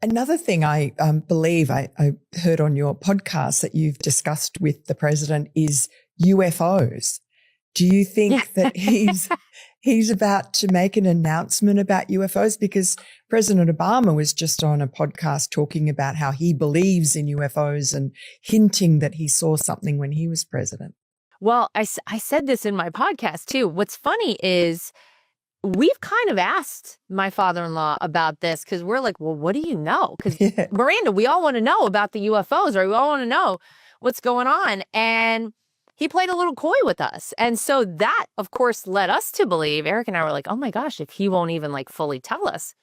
Another thing I believe I heard on your podcast that you've discussed with the president is UFOs. Do you think that he's about to make an announcement about UFOs? Because President Obama was just on a podcast talking about how he believes in UFOs and hinting that he saw something when he was president. Well, I said this in my podcast too. What's funny is we've kind of asked my father-in-law about this because we're like, well, what do you know? Because Miranda, we all want to know about the UFOs, or we all want to know what's going on. And he played a little coy with us. And so that, of course, led us to believe, Eric and I were like, oh my gosh, if he won't even like fully tell us,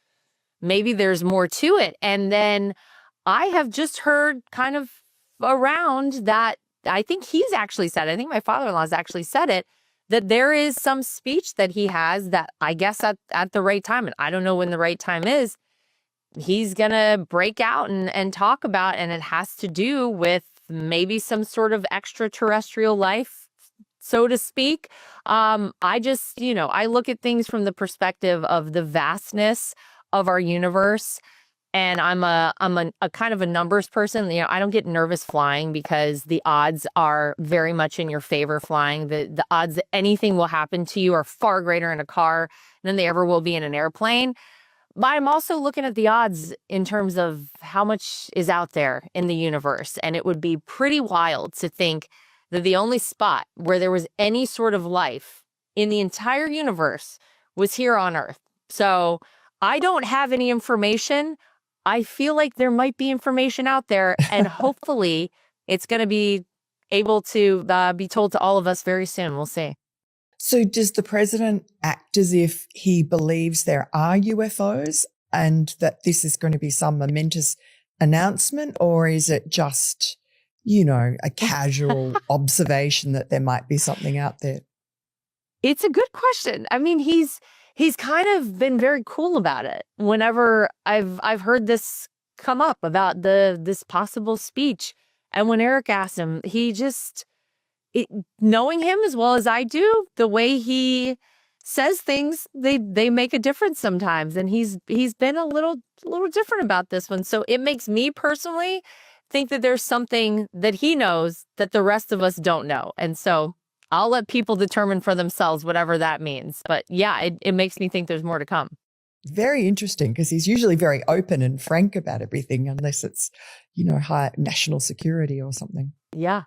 maybe there's more to it. And then I have just heard kind of around that, I think he's actually said, I think my father-in-law's actually said it, that there is some speech that he has that I guess at the right time, and I don't know when the right time is, he's going to break out and talk about, and it has to do with maybe some sort of extraterrestrial life, so to speak. I just, I look at things from the perspective of the vastness of our universe. And I'm a kind of a numbers person. I don't get nervous flying because the odds are very much in your favor flying. The odds that anything will happen to you are far greater in a car than they ever will be in an airplane. But I'm also looking at the odds in terms of how much is out there in the universe. And it would be pretty wild to think that the only spot where there was any sort of life in the entire universe was here on Earth. So I don't have any information. I feel like there might be information out there, and hopefully it's going to be able to be told to all of us very soon. We'll see. So does the president act as if he believes there are UFOs and that this is going to be some momentous announcement, or is it just, a casual observation that there might be something out there? It's a good question. I mean, he's kind of been very cool about it. Whenever I've heard this come up about this possible speech, and when Eric asked him, he just, knowing him as well as I do, the way he says things, they make a difference sometimes. And he's been a little different about this one. So it makes me personally think that there's something that he knows that the rest of us don't know. And so I'll let people determine for themselves whatever that means. But yeah, it makes me think there's more to come. Very interesting, because he's usually very open and frank about everything, unless it's, high national security or something. Yeah.